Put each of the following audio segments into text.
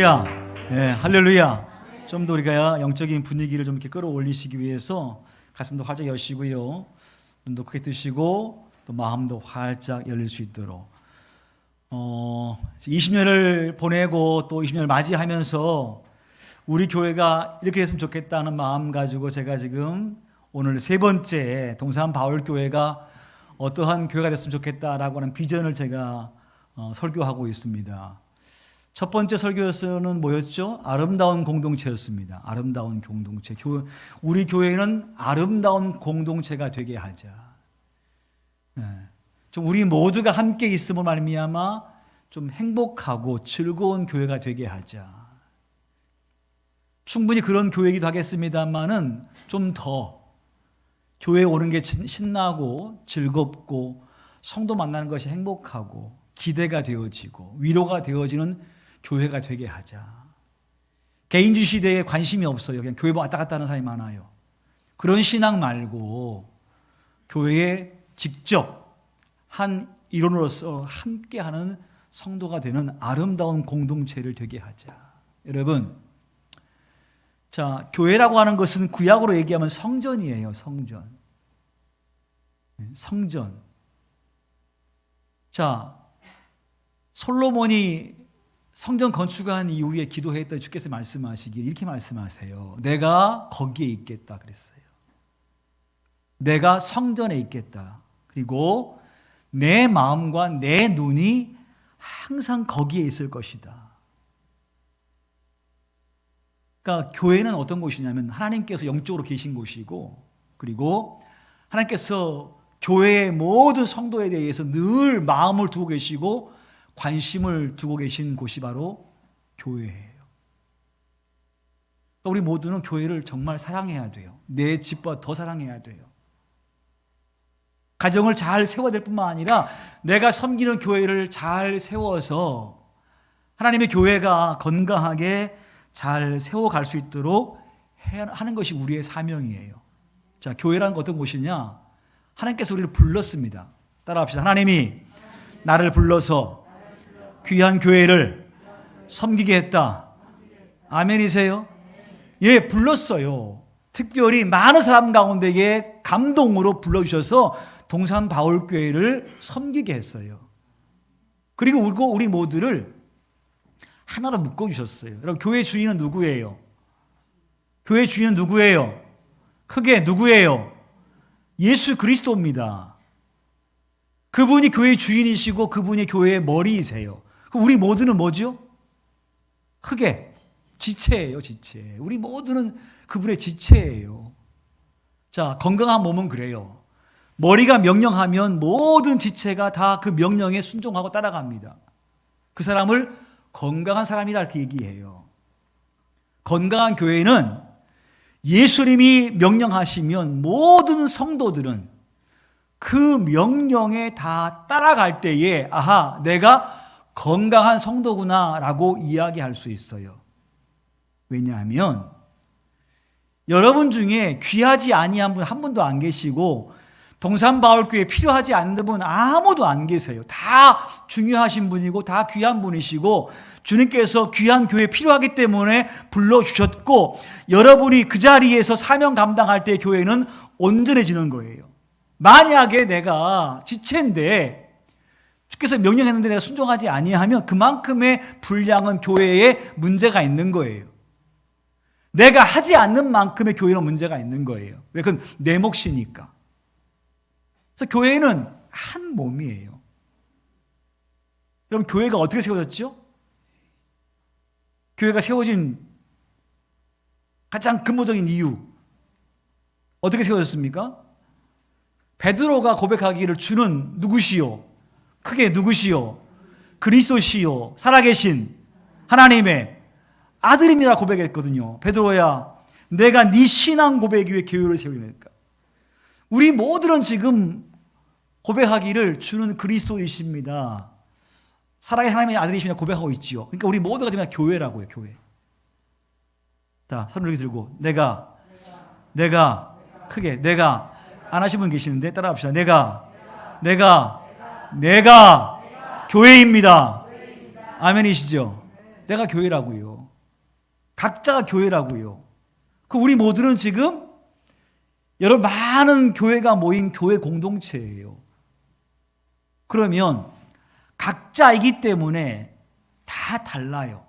할렐루야. 네, 할렐루야. 좀 더 우리가 영적인 분위기를 좀 이렇게 끌어올리시기 위해서 가슴도 활짝 여시고요. 눈도 크게 뜨시고 또 마음도 활짝 열릴 수 있도록 20년을 보내고 또 20년을 맞이하면서 우리 교회가 이렇게 됐으면 좋겠다는 마음 가지고 제가 지금 오늘 세 번째 동산 바울교회가 어떠한 교회가 됐으면 좋겠다라고 하는 비전을 제가 설교하고 있습니다. 첫 번째 설교에서는 뭐였죠? 아름다운 공동체였습니다. 아름다운 공동체. 우리 교회는 아름다운 공동체가 되게 하자. 좀 우리 모두가 함께 있음으로 말미암아 좀 행복하고 즐거운 교회가 되게 하자. 충분히 그런 교회이기도 하겠습니다만은 좀 더 교회에 오는 게 신나고 즐겁고 성도 만나는 것이 행복하고 기대가 되어지고 위로가 되어지는 교회가 되게 하자. 개인주의 시대에 관심이 없어요. 그냥 교회 왔다 갔다 하는 사람이 많아요. 그런 신앙 말고 교회에 직접 한 일원으로서 함께하는 성도가 되는 아름다운 공동체를 되게 하자. 여러분, 자, 교회라고 하는 것은 구약으로 얘기하면 성전이에요. 성전. 성전. 자, 솔로몬이 성전 건축한 이후에 기도했던 주께서 말씀하시길 이렇게 말씀하세요. 내가 거기에 있겠다 그랬어요. 내가 성전에 있겠다. 그리고 내 마음과 내 눈이 항상 거기에 있을 것이다. 그러니까 교회는 어떤 곳이냐면 하나님께서 영적으로 계신 곳이고, 그리고 하나님께서 교회의 모든 성도에 대해서 늘 마음을 두고 계시고 관심을 두고 계신 곳이 바로 교회예요. 우리 모두는 교회를 정말 사랑해야 돼요. 내 집보다 더 사랑해야 돼요. 가정을 잘 세워야 될 뿐만 아니라 내가 섬기는 교회를 잘 세워서 하나님의 교회가 건강하게 잘 세워갈 수 있도록 하는 것이 우리의 사명이에요. 자, 교회라는 건 어떤 곳이냐? 하나님께서 우리를 불렀습니다. 따라합시다. 하나님이 나를 불러서 귀한 교회를 섬기게 했다. 아멘이세요? 예, 불렀어요. 특별히 많은 사람 가운데에 감동으로 불러주셔서 동산 바울교회를 섬기게 했어요. 그리고 우리 모두를 하나로 묶어주셨어요. 여러분, 교회 주인은 누구예요? 교회 주인은 누구예요? 크게 누구예요? 예수 그리스도입니다. 그분이 교회의 주인이시고 그분이 교회의 머리이세요. 우리 모두는 뭐죠? 크게 지체예요. 지체. 우리 모두는 그분의 지체예요. 자, 건강한 몸은 그래요. 머리가 명령하면 모든 지체가 다 그 명령에 순종하고 따라갑니다. 그 사람을 건강한 사람이라 이렇게 얘기해요. 건강한 교회는 예수님이 명령하시면 모든 성도들은 그 명령에 다 따라갈 때에 아하, 내가 건강한 성도구나라고 이야기할 수 있어요. 왜냐하면 여러분 중에 귀하지 아니한 분 한 분도 안 계시고 동산바울교회에 필요하지 않는 분 아무도 안 계세요. 다 중요하신 분이고 다 귀한 분이시고 주님께서 귀한 교회에 필요하기 때문에 불러주셨고 여러분이 그 자리에서 사명 감당할 때 교회는 온전해지는 거예요. 만약에 내가 지체인데 주께서 명령했는데 내가 순종하지 아니하면 그만큼의 분량은 교회에 문제가 있는 거예요. 내가 하지 않는 만큼의 교회는 문제가 있는 거예요. 왜? 그건 내 몫이니까. 그래서 교회는 한 몸이에요. 여러분, 교회가 어떻게 세워졌죠? 교회가 세워진 가장 근본적인 이유 어떻게 세워졌습니까? 베드로가 고백하기를 주는 누구시요? 크게 누구시요? 그리스도시요 살아계신 하나님의 아들입니다 고백했거든요. 베드로야, 내가 네 신앙 고백 위에 교회를 세우니까. 우리 모두는 지금 고백하기를 주는 그리스도이십니다. 살아계신 하나님의 아들이십니다 고백하고 있지요. 그러니까 우리 모두가 지금 교회라고요. 교회. 자, 손을 이렇게 들고 내가 크게 내가 안 하신 분 계시는데 따라합시다. 내가 교회입니다. 아멘이시죠? 내가 교회라고요. 각자가 교회라고요. 그 우리 모두는 지금 여러 많은 교회가 모인 교회 공동체예요. 그러면 각자이기 때문에 다 달라요.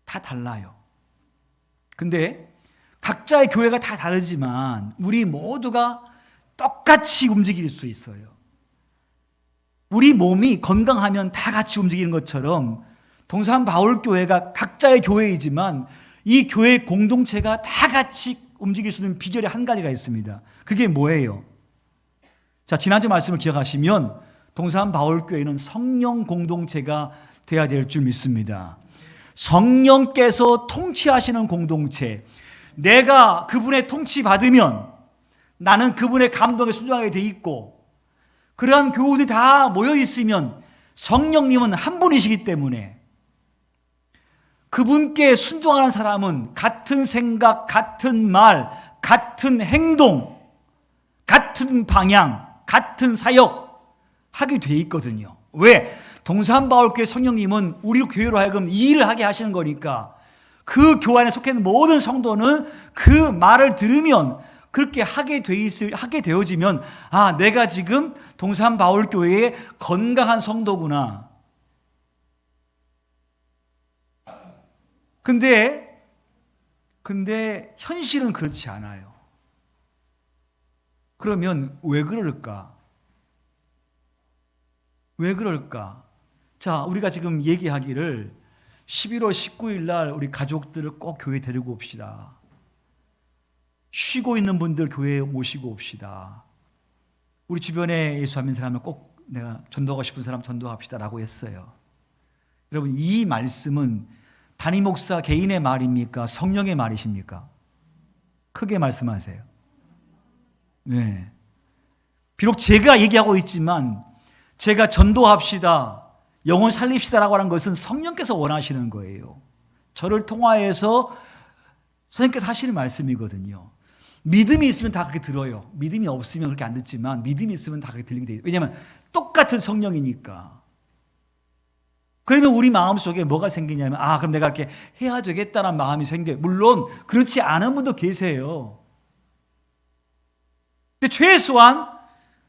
다 달라요. 근데 각자의 교회가 다 다르지만 우리 모두가 똑같이 움직일 수 있어요. 우리 몸이 건강하면 다 같이 움직이는 것처럼 동산 바울교회가 각자의 교회이지만 이 교회 공동체가 다 같이 움직일 수 있는 비결이 한 가지가 있습니다. 그게 뭐예요? 자, 지난주 말씀을 기억하시면 동산 바울교회는 성령 공동체가 돼야 될 줄 믿습니다. 성령께서 통치하시는 공동체, 내가 그분의 통치 받으면 나는 그분의 감동에 순종하게 돼 있고, 그러한 교우들이 다 모여 있으면 성령님은 한 분이시기 때문에 그분께 순종하는 사람은 같은 생각, 같은 말, 같은 행동, 같은 방향, 같은 사역 하게 돼 있거든요. 왜? 동산바울교회 성령님은 우리 교회로 하여금 이 일을 하게 하시는 거니까 그 교회 안에 속해 있는 모든 성도는 그 말을 들으면 그렇게 하게 되어지면, 아, 내가 지금 동산바울교회의 건강한 성도구나. 근데 현실은 그렇지 않아요. 그러면 왜 그럴까? 왜 그럴까? 자, 우리가 지금 얘기하기를 11월 19일 날 우리 가족들을 꼭 교회에 데리고 옵시다. 쉬고 있는 분들 교회에 모시고 옵시다. 우리 주변에 예수 안 믿는 사람을 꼭 내가 전도하고 싶은 사람 전도합시다라고 했어요. 여러분, 이 말씀은 담임 목사 개인의 말입니까? 성령의 말이십니까? 크게 말씀하세요. 네. 비록 제가 얘기하고 있지만 제가 전도합시다, 영혼 살립시다라고 하는 것은 성령께서 원하시는 거예요. 저를 통하여서 선생님께서 하시는 말씀이거든요. 믿음이 있으면 다 그렇게 들어요. 믿음이 없으면 그렇게 안 듣지만 믿음이 있으면 다 그렇게 들리게 돼요. 왜냐하면 똑같은 성령이니까. 그러면 우리 마음속에 뭐가 생기냐면, 아, 그럼 내가 이렇게 해야 되겠다는 마음이 생겨요. 물론 그렇지 않은 분도 계세요. 근데 최소한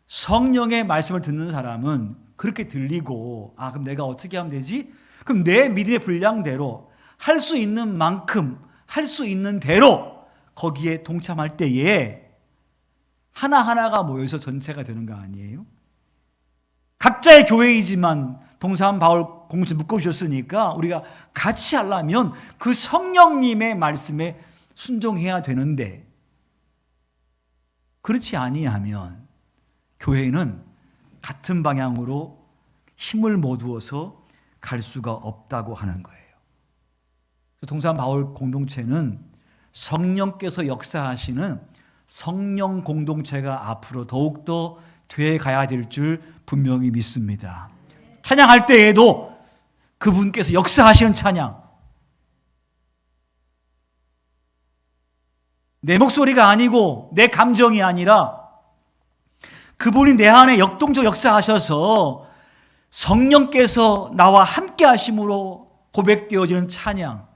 성령의 말씀을 듣는 사람은 그렇게 들리고, 아, 그럼 내가 어떻게 하면 되지? 그럼 내 믿음의 분량대로 할 수 있는 만큼, 할 수 있는 대로 거기에 동참할 때에 하나하나가 모여서 전체가 되는 거 아니에요? 각자의 교회이지만 동산 바울 공동체 묶어주셨으니까 우리가 같이 하려면 그 성령님의 말씀에 순종해야 되는데, 그렇지 아니하면 교회는 같은 방향으로 힘을 모두어서 갈 수가 없다고 하는 거예요. 동산 바울 공동체는 성령께서 역사하시는 성령 공동체가 앞으로 더욱더 돼 가야 될 줄 분명히 믿습니다. 찬양할 때에도 그분께서 역사하시는 찬양, 내 목소리가 아니고 내 감정이 아니라 그분이 내 안에 역동적 역사하셔서 성령께서 나와 함께 하심으로 고백되어지는 찬양,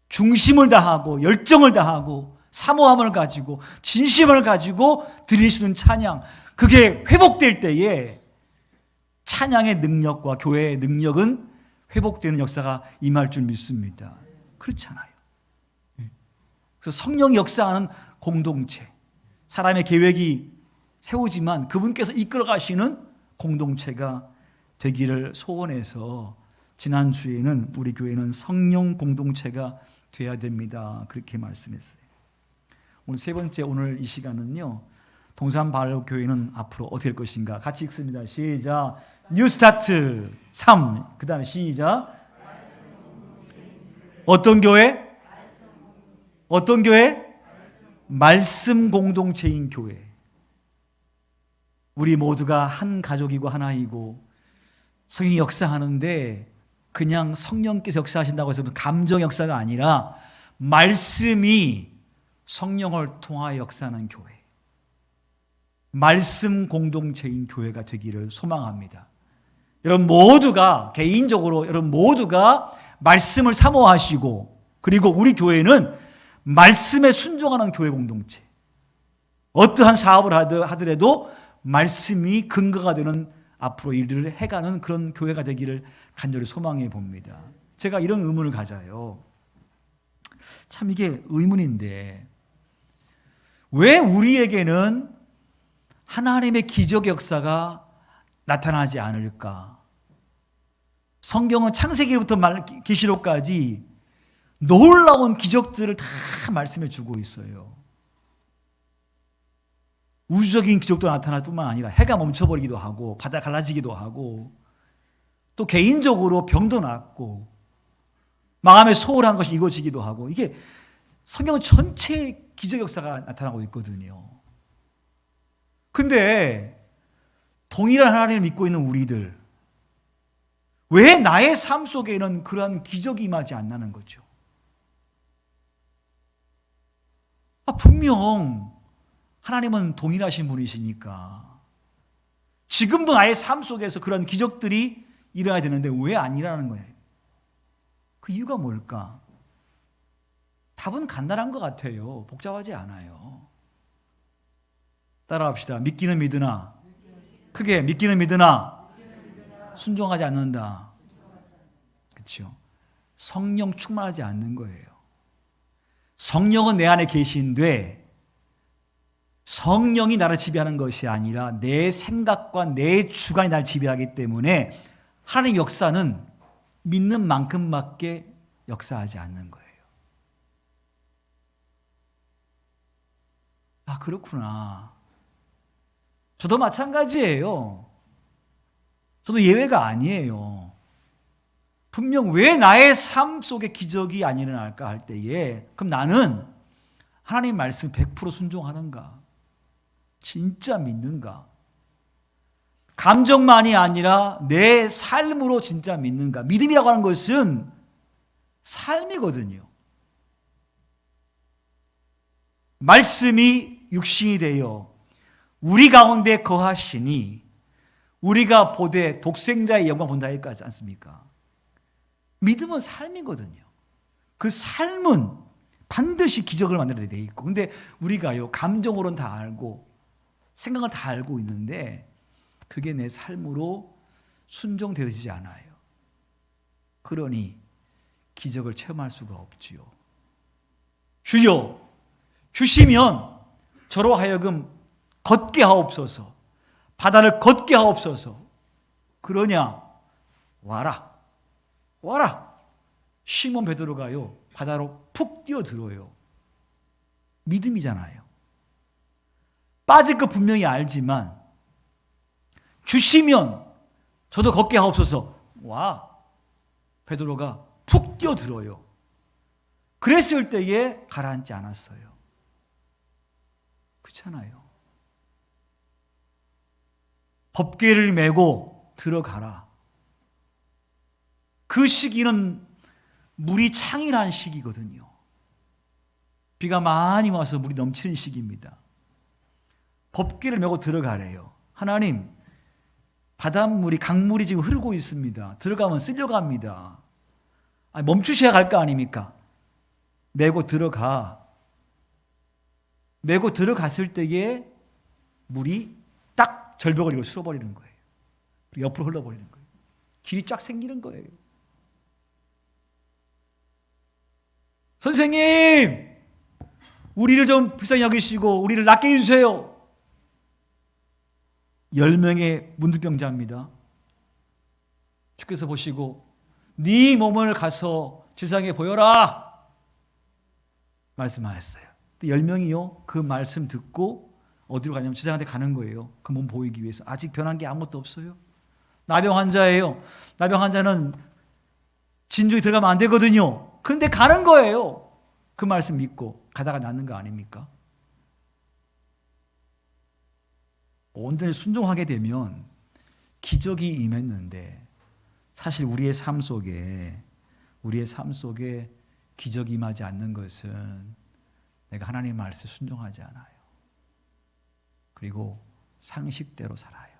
중심을 다하고 열정을 다하고 사모함을 가지고 진심을 가지고 드릴 수 있는 찬양, 그게 회복될 때에 찬양의 능력과 교회의 능력은 회복되는 역사가 임할 줄 믿습니다. 그렇잖아요. 그래서 성령이 역사하는 공동체, 사람의 계획이 세우지만 그분께서 이끌어 가시는 공동체가 되기를 소원해서 지난주에는 우리 교회는 성령 공동체가 돼야 됩니다, 그렇게 말씀했어요. 오늘 세 번째, 오늘 이 시간은요, 동산 바울 교회는 앞으로 어떻게 될 것인가 같이 읽습니다. 시작. 뉴 스타트 3. 그 다음에 시작. 어떤 교회? 어떤 교회? 말씀 공동체인 교회. 우리 모두가 한 가족이고 하나이고 성령이 역사하는데 그냥 성령께서 역사하신다고 해서 감정 역사가 아니라 말씀이 성령을 통하여 역사하는 교회, 말씀 공동체인 교회가 되기를 소망합니다. 여러분 모두가 개인적으로 여러분 모두가 말씀을 사모하시고 그리고 우리 교회는 말씀에 순종하는 교회 공동체. 어떠한 사업을 하더라도 말씀이 근거가 되는 앞으로 일을 해가는 그런 교회가 되기를 간절히 소망해 봅니다. 제가 이런 의문을 가져요. 참 이게 의문인데 왜 우리에게는 하나님의 기적 역사가 나타나지 않을까? 성경은 창세기부터 계시록까지 놀라운 기적들을 다 말씀해 주고 있어요. 우주적인 기적도 나타날 뿐만 아니라 해가 멈춰버리기도 하고 바다 갈라지기도 하고 또 개인적으로 병도 낫고 마음에 소홀한 것이 이루어지기도 하고 이게 성경 전체의 기적 역사가 나타나고 있거든요. 근데 동일한 하나님을 믿고 있는 우리들 왜 나의 삶 속에는 그러한 기적이 임하지 않는 거죠? 분명 하나님은 동일하신 분이시니까 지금도 나의 삶 속에서 그런 기적들이 일어나야 되는데 왜 안 일어나는 거예요? 그 이유가 뭘까? 답은 간단한 것 같아요. 복잡하지 않아요. 따라합시다. 믿기는 믿으나 크게 믿기는 믿으나 순종하지 않는다. 그렇죠? 성령 충만하지 않는 거예요. 성령은 내 안에 계신데 성령이 나를 지배하는 것이 아니라 내 생각과 내 주관이 나를 지배하기 때문에 하나님의 역사는 믿는 만큼밖에 역사하지 않는 거예요. 아, 그렇구나. 저도 마찬가지예요. 저도 예외가 아니에요. 분명 왜 나의 삶 속에 기적이 안 일어날까 할 때에 그럼 나는 하나님 말씀 100% 순종하는가? 진짜 믿는가? 감정만이 아니라 내 삶으로 진짜 믿는가? 믿음이라고 하는 것은 삶이거든요. 말씀이 육신이 되어 우리 가운데 거하시니 우리가 보되 독생자의 영광 본다 하지 않습니까? 믿음은 삶이거든요. 그 삶은 반드시 기적을 만들어야 돼 있고 근데 우리가요 감정으로는 다 알고 생각을 다 알고 있는데 그게 내 삶으로 순종되어지지 않아요. 그러니 기적을 체험할 수가 없지요. 주여 주시면 저로 하여금 걷게 하옵소서. 바다를 걷게 하옵소서. 그러냐? 와라. 와라. 시몬 베드로가요. 바다로 푹 뛰어들어요. 믿음이잖아요. 빠질 거 분명히 알지만 주시면 저도 걷게 하옵소서. 와. 베드로가 푹 뛰어들어요. 그랬을 때에 가라앉지 않았어요. 그렇잖아요. 법궤를 메고 들어가라. 그 시기는 물이 창일한 시기거든요. 비가 많이 와서 물이 넘치는 시기입니다. 법궤를 메고 들어가래요. 하나님, 바닷물이 강물이 지금 흐르고 있습니다. 들어가면 쓸려갑니다. 멈추셔야 할 거 아닙니까? 메고 들어가. 메고 들어갔을 때에 물이 딱 절벽을 이루어 쓸어버리는 거예요. 그리고 옆으로 흘러버리는 거예요. 길이 쫙 생기는 거예요. 선생님, 우리를 좀 불쌍히 여기시고 우리를 낫게 해주세요. 10명의 문둥병자입니다. 주께서 보시고 네 몸을 가서 지상에 보여라 말씀하셨어요. 10명이요 그 말씀 듣고 어디로 가냐면 지상한테 가는 거예요. 그 몸 보이기 위해서. 아직 변한 게 아무것도 없어요. 나병 환자예요. 나병 환자는 진주에 들어가면 안 되거든요. 근데 가는 거예요. 그 말씀 믿고 가다가 낫는 거 아닙니까? 온전히 순종하게 되면 기적이 임했는데 사실 우리의 삶 속에 기적이 임하지 않는 것은 내가 하나님의 말씀에 순종하지 않아요. 그리고 상식대로 살아요.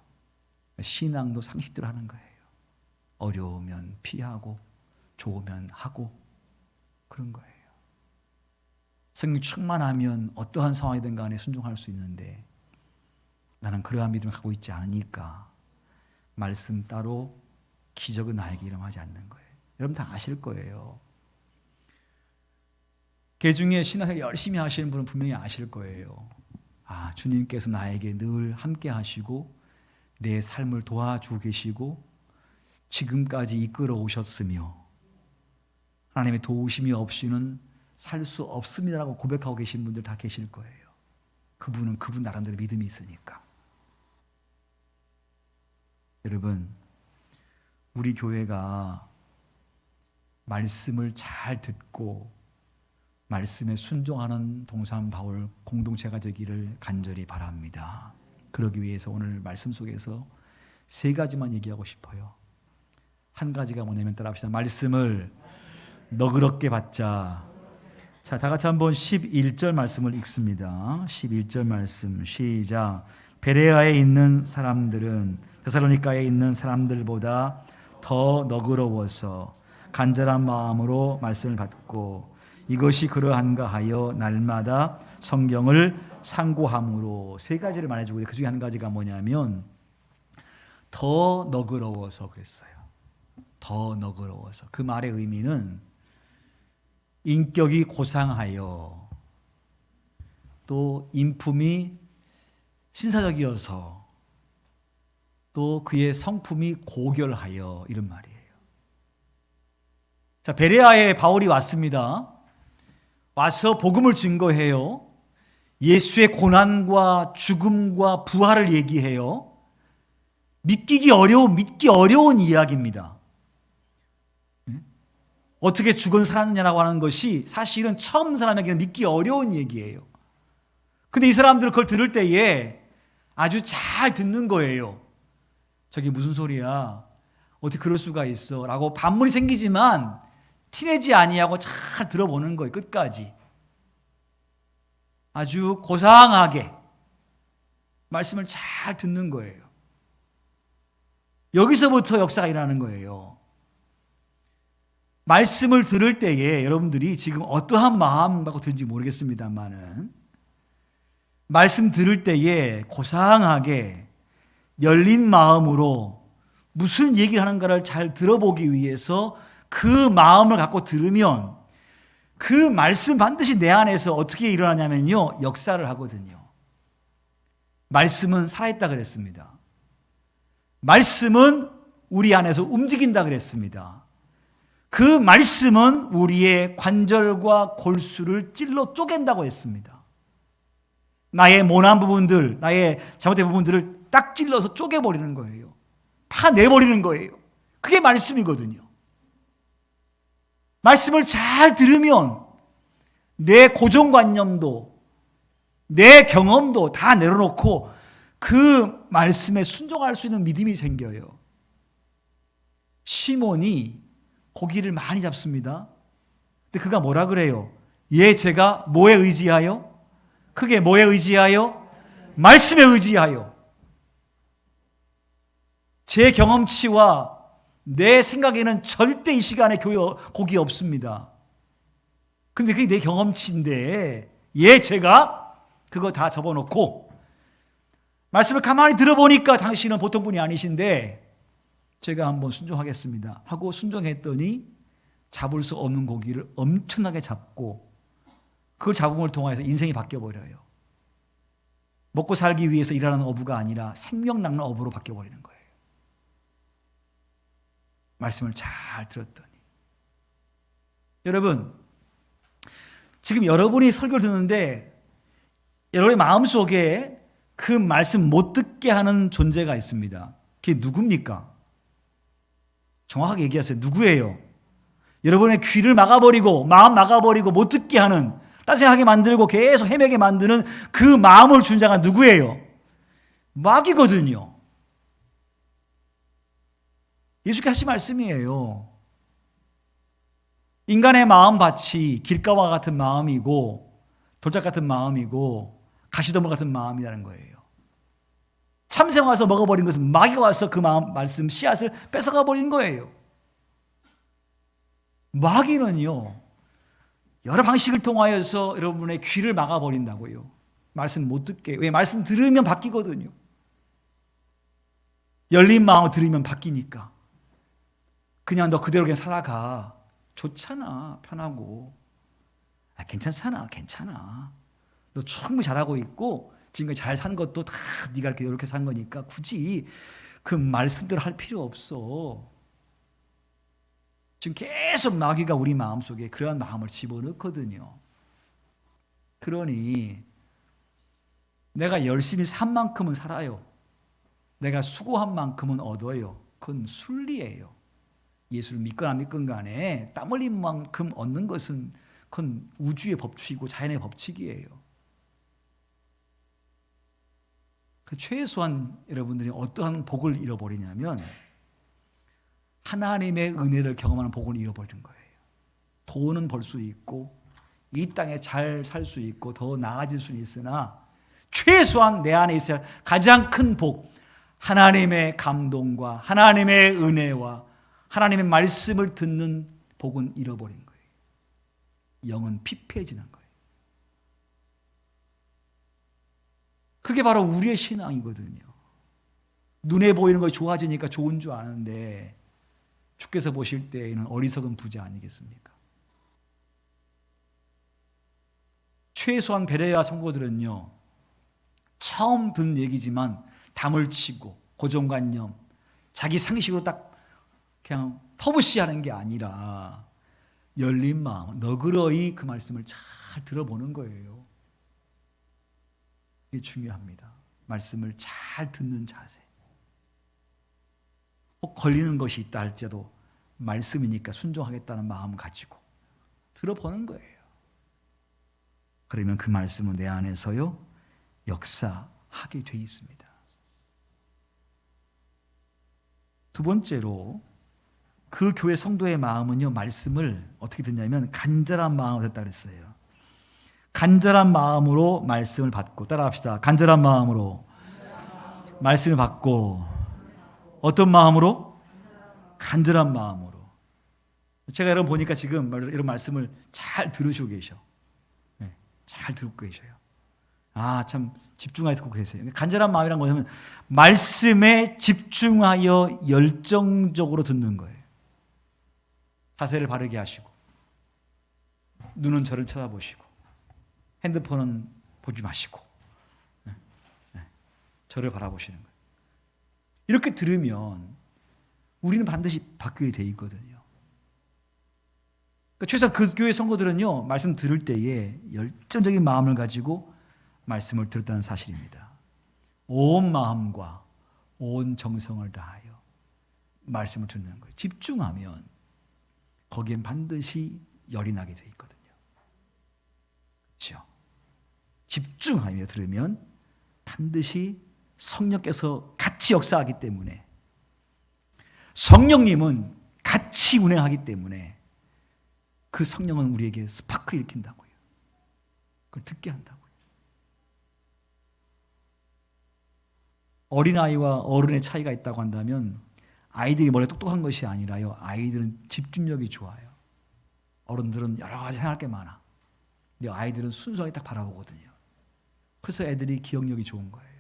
신앙도 상식대로 하는 거예요. 어려우면 피하고 좋으면 하고 그런 거예요. 성령 충만하면 어떠한 상황이든 간에 순종할 수 있는데 나는 그러한 믿음을 갖고 있지 않으니까 말씀 따로 기적은 나에게 일어나지 않는 거예요. 여러분 다 아실 거예요. 개중에 신앙생활 열심히 하시는 분은 분명히 아실 거예요. 아, 주님께서 나에게 늘 함께 하시고 내 삶을 도와주고 계시고 지금까지 이끌어 오셨으며 하나님의 도우심이 없이는 살 수 없습니다라고 고백하고 계신 분들 다 계실 거예요. 그분은 그분 나름대로 믿음이 있으니까. 여러분, 우리 교회가 말씀을 잘 듣고 말씀에 순종하는 동산바울 공동체가 되기를 간절히 바랍니다. 그러기 위해서 오늘 말씀 속에서 세 가지만 얘기하고 싶어요. 한 가지가 뭐냐면 따라합시다. 말씀을 너그럽게 받자. 자, 다 같이 한번 11절 말씀을 읽습니다. 11절 말씀 시작. 베레아에 있는 사람들은 데살로니가에 있는 사람들보다 더 너그러워서 간절한 마음으로 말씀을 받고 이것이 그러한가 하여 날마다 성경을 상고함으로 세 가지를 말해주고 그 중에 한 가지가 뭐냐면 더 너그러워서 그랬어요. 더 너그러워서. 그 말의 의미는 인격이 고상하여 또 인품이 신사적이어서 또 그의 성품이 고결하여 이런 말이에요. 자, 베레아에 바울이 왔습니다. 와서 복음을 증거해요. 예수의 고난과 죽음과 부활을 얘기해요. 믿기 어려운 이야기입니다. 어떻게 죽은 살았느냐라고 하는 것이 사실은 처음 사람에게는 믿기 어려운 얘기예요. 근데 이 사람들은 그걸 들을 때에 아주 잘 듣는 거예요. 저게 무슨 소리야? 어떻게 그럴 수가 있어? 라고 반문이 생기지만 티내지 아니하고 잘 들어보는 거예요. 끝까지. 아주 고상하게 말씀을 잘 듣는 거예요. 여기서부터 역사가 일어나는 거예요. 말씀을 들을 때에 여러분들이 지금 어떠한 마음 갖고 들은지 모르겠습니다만은 말씀 들을 때에 고상하게 열린 마음으로 무슨 얘기를 하는가를 잘 들어보기 위해서 그 마음을 갖고 들으면 그 말씀 반드시 내 안에서 어떻게 일어나냐면요. 역사를 하거든요. 말씀은 살아있다 그랬습니다. 말씀은 우리 안에서 움직인다 그랬습니다. 그 말씀은 우리의 관절과 골수를 찔러 쪼갠다고 했습니다. 나의 모난 부분들, 나의 잘못된 부분들을 딱 찔러서 쪼개버리는 거예요. 파내버리는 거예요. 그게 말씀이거든요. 말씀을 잘 들으면 내 고정관념도 내 경험도 다 내려놓고 그 말씀에 순종할 수 있는 믿음이 생겨요. 시몬이 고기를 많이 잡습니다. 근데 그가 뭐라 그래요? 제가 뭐에 의지하여? 그게 뭐에 의지하여? 말씀에 의지하여. 제 경험치와 내 생각에는 절대 이 시간에 고기 없습니다. 근데 그게 내 경험치인데 제가 그거 다 접어놓고 말씀을 가만히 들어보니까 당신은 보통 분이 아니신데 제가 한번 순종하겠습니다 하고 순종했더니 잡을 수 없는 고기를 엄청나게 잡고 그걸 잡음을 통해서 인생이 바뀌어버려요. 먹고 살기 위해서 일하는 어부가 아니라 생명 낚는 어부로 바뀌어버리는 거예요. 말씀을 잘 들었더니. 여러분, 지금 여러분이 설교를 듣는데 여러분의 마음속에 그 말씀 못 듣게 하는 존재가 있습니다. 그게 누굽니까? 정확하게 얘기하세요. 누구예요? 여러분의 귀를 막아버리고 마음 막아버리고 못 듣게 하는 따생하게 만들고 계속 헤매게 만드는 그 마음을 준 자가 누구예요? 마귀거든요. 예수께서 하신 말씀이에요. 인간의 마음밭이 길가와 같은 마음이고 돌짝 같은 마음이고 가시덤불 같은 마음이라는 거예요. 참새가 와서 먹어버린 것은 마귀가 와서 그 말씀 씨앗을 뺏어가 버린 거예요. 마귀는요, 여러 방식을 통하여서 여러분의 귀를 막아버린다고요. 말씀 못 듣게. 왜? 말씀 들으면 바뀌거든요. 열린 마음을 들으면 바뀌니까. 그냥 너 그대로 그냥 살아가. 좋잖아. 편하고. 괜찮잖아. 괜찮아. 너 충분히 잘하고 있고 지금까지 잘 산 것도 다 네가 이렇게 산 거니까 굳이 그 말씀대로 할 필요 없어. 지금 계속 마귀가 우리 마음속에 그러한 마음을 집어넣거든요. 그러니 내가 열심히 산 만큼은 살아요. 내가 수고한 만큼은 얻어요. 그건 순리예요. 예수를 믿건 안 믿건 간에 땀 흘린 만큼 얻는 것은 그건 우주의 법칙이고 자연의 법칙이에요. 그 최소한 여러분들이 어떠한 복을 잃어버리냐면 하나님의 은혜를 경험하는 복을 잃어버리는 거예요. 돈은 벌 수 있고 이 땅에 잘 살 수 있고 더 나아질 수는 있으나 최소한 내 안에 있어야 가장 큰 복, 하나님의 감동과 하나님의 은혜와 하나님의 말씀을 듣는 복은 잃어버린 거예요. 영은 피폐해지는 거예요. 그게 바로 우리의 신앙이거든요. 눈에 보이는 것이 좋아지니까 좋은 줄 아는데 주께서 보실 때에는 어리석은 부자 아니겠습니까? 최소한 베레아 성도들은요, 처음 듣는 얘기지만 담을 치고 고정관념, 자기 상식으로 딱 그냥 터부시하는 게 아니라 열린 마음, 너그러이 그 말씀을 잘 들어보는 거예요. 이게 중요합니다. 말씀을 잘 듣는 자세. 혹 걸리는 것이 있다 할지라도 말씀이니까 순종하겠다는 마음 가지고 들어보는 거예요. 그러면 그 말씀은 내 안에서요 역사하게 돼 있습니다. 두 번째로 그 교회 성도의 마음은요 말씀을 어떻게 듣냐면 간절한 마음으로 듣다 그랬어요. 간절한 마음으로 말씀을 받고, 따라합시다. 간절한 마음으로 말씀을 받고, 어떤 마음으로? 간절한 마음으로. 제가 여러분 보니까 지금 이런 말씀을 잘 들으시고 계셔. 네, 잘 듣고 계셔요. 아, 참 집중하여 듣고 계세요. 간절한 마음이란 뭐냐면 말씀에 집중하여 열정적으로 듣는 거예요. 자세를 바르게 하시고 눈은 저를 쳐다보시고 핸드폰은 보지 마시고 저를 바라보시는 거예요. 이렇게 들으면 우리는 반드시 바뀌게 돼 있거든요. 그러니까 최소한 그 교회 성도들은요 말씀 들을 때에 열정적인 마음을 가지고 말씀을 들었다는 사실입니다. 온 마음과 온 정성을 다하여 말씀을 듣는 거예요. 집중하면 거기엔 반드시 열이 나게 돼 있거든요. 그렇죠? 집중하며 들으면 반드시 성령께서 같이 역사하기 때문에, 성령님은 같이 운행하기 때문에 그 성령은 우리에게 스파크를 일으킨다고요. 그걸 듣게 한다고요. 어린아이와 어른의 차이가 있다고 한다면 아이들이 머리가 똑똑한 것이 아니라요, 아이들은 집중력이 좋아요. 어른들은 여러 가지 생각할 게 많아. 근데 아이들은 순수하게 딱 바라보거든요. 그래서 애들이 기억력이 좋은 거예요.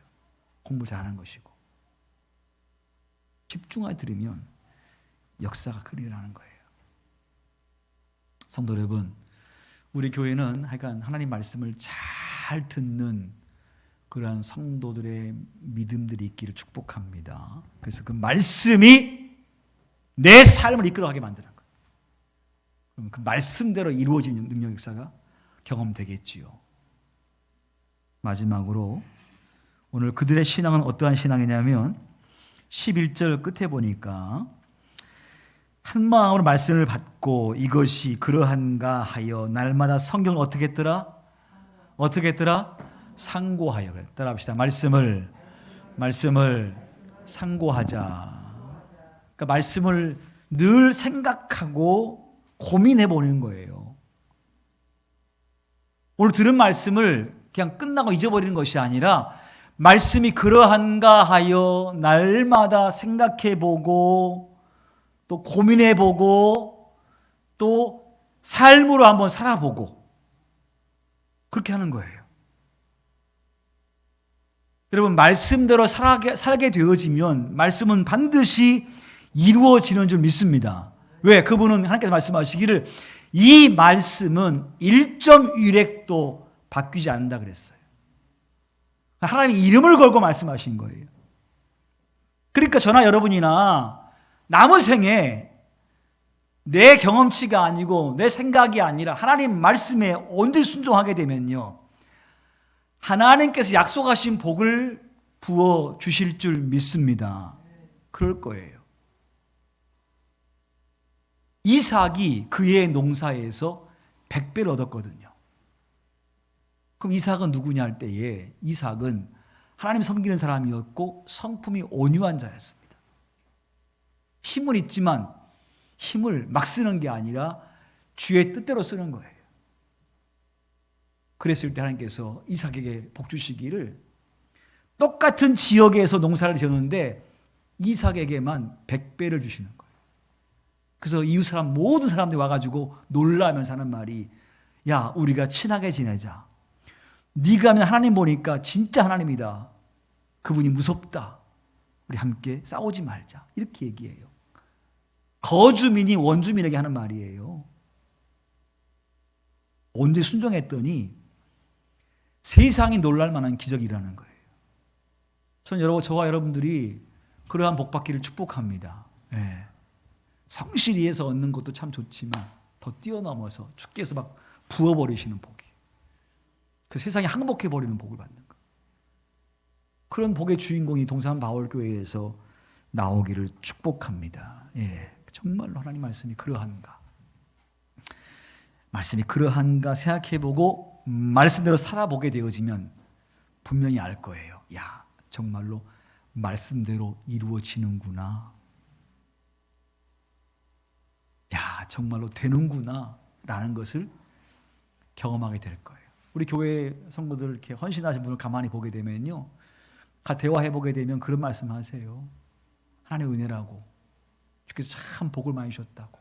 공부 잘하는 것이고. 집중하게 들으면 역사가 일어나는 거예요. 성도 여러분, 우리 교회는 하여간 하나님 말씀을 잘 듣는 그러한 성도들의 믿음들이 있기를 축복합니다. 그래서 그 말씀이 내 삶을 이끌어가게 만드는 거예요. 그럼 그 말씀대로 이루어지는 능력 역사가 경험되겠지요. 마지막으로 오늘 그들의 신앙은 어떠한 신앙이냐면 11절 끝에 보니까 한 마음으로 말씀을 받고 이것이 그러한가 하여 날마다 성경을 어떻게 했더라? 어떻게 했더라? 상고하여. 따라합시다. 말씀을 상고하자. 그러니까 말씀을 늘 생각하고 고민해 보는 거예요. 오늘 들은 말씀을 그냥 끝나고 잊어버리는 것이 아니라 말씀이 그러한가 하여 날마다 생각해보고 또 고민해보고 또 삶으로 한번 살아보고 그렇게 하는 거예요. 여러분, 말씀대로 살게 되어지면 말씀은 반드시 이루어지는 줄 믿습니다. 왜? 그분은 하나님께서 말씀하시기를 이 말씀은 1.1획도 바뀌지 않는다 그랬어요. 하나님 이름을 걸고 말씀하신 거예요. 그러니까 저나 여러분이나 남은 생에 내 경험치가 아니고 내 생각이 아니라 하나님 말씀에 온전히 순종하게 되면요, 하나님께서 약속하신 복을 부어 주실 줄 믿습니다. 그럴 거예요. 이삭이 그의 농사에서 100배를 얻었거든요. 그럼 이삭은 누구냐 할 때에 이삭은 하나님 섬기는 사람이었고 성품이 온유한 자였습니다. 힘은 있지만 힘을 막 쓰는 게 아니라 주의 뜻대로 쓰는 거예요. 그랬을 때 하나님께서 이삭에게 복 주시기를 똑같은 지역에서 농사를 지었는데 이삭에게만 100배를 주시는 거예요. 그래서 이웃 사람 모든 사람들이 와가지고 놀라면서 하는 말이 야, 우리가 친하게 지내자. 네가 하면 하나님 보니까 진짜 하나님이다. 그분이 무섭다. 우리 함께 싸우지 말자. 이렇게 얘기해요. 거주민이 원주민에게 하는 말이에요. 언제 순종했더니 세상이 놀랄 만한 기적이 일어나는 거예요. 저와 여러분들이 그러한 복 받기를 축복합니다. 네. 성실히해서 얻는 것도 참 좋지만 더 뛰어넘어서 주께서 막 부어버리시는 복이, 그 세상이 항복해버리는 복을 받는 것, 그런 복의 주인공이 동산 바울교회에서 나오기를 축복합니다. 예, 정말로 하나님 말씀이 그러한가, 말씀이 그러한가 생각해보고 말씀대로 살아보게 되어지면 분명히 알 거예요. 야, 정말로 말씀대로 이루어지는구나. 야, 정말로 되는구나 라는 것을 경험하게 될 거예요. 우리 교회 성도들 이렇게 헌신하신 분을 가만히 보게 되면요, 대화해보게 되면 그런 말씀 하세요. 하나님의 은혜라고, 주께서 참 복을 많이 주셨다고.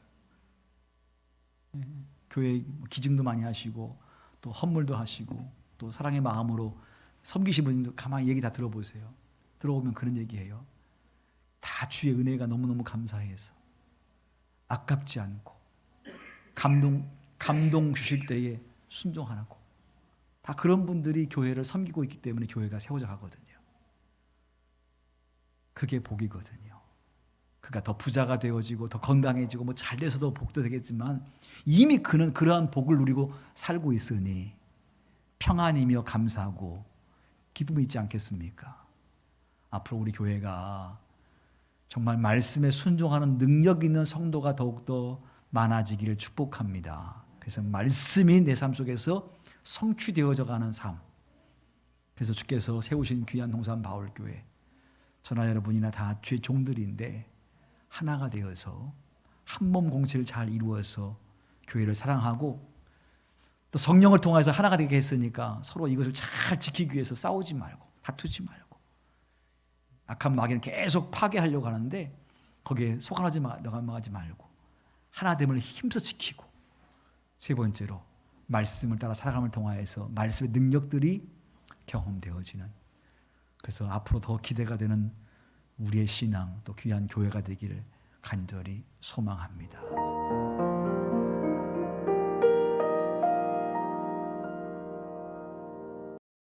교회 기증도 많이 하시고 또 헌물도 하시고 또 사랑의 마음으로 섬기신 분도 가만히 얘기 다 들어보세요. 들어보면 그런 얘기해요. 다 주의 은혜가 너무너무 감사해서 아깝지 않고 감동 주실 때에 순종하고, 다 그런 분들이 교회를 섬기고 있기 때문에 교회가 세워져 가거든요. 그게 복이거든요. 그가 더 부자가 되어지고 더 건강해지고 뭐 잘 돼서도 복도 되겠지만 이미 그는 그러한 복을 누리고 살고 있으니 평안이며 감사하고 기쁨이 있지 않겠습니까? 앞으로 우리 교회가 정말 말씀에 순종하는 능력 있는 성도가 더욱더 많아지기를 축복합니다. 그래서 말씀이 내 삶 속에서 성취되어져 가는 삶, 그래서 주께서 세우신 귀한 동산 바울교회, 저나 여러분이나 다 주의 종들인데 하나가 되어서 한 몸 공체를 잘 이루어서 교회를 사랑하고 또 성령을 통해서 하나가 되게 했으니까 서로 이것을 잘 지키기 위해서 싸우지 말고 다투지 말고, 악한 마귀는 계속 파괴하려고 하는데 거기에 속아나지 말고 하나됨을 힘써 지키고, 세 번째로 말씀을 따라 살아감을 통하여서 말씀의 능력들이 경험되어지는, 그래서 앞으로 더 기대가 되는 우리의 신앙 또 귀한 교회가 되기를 간절히 소망합니다.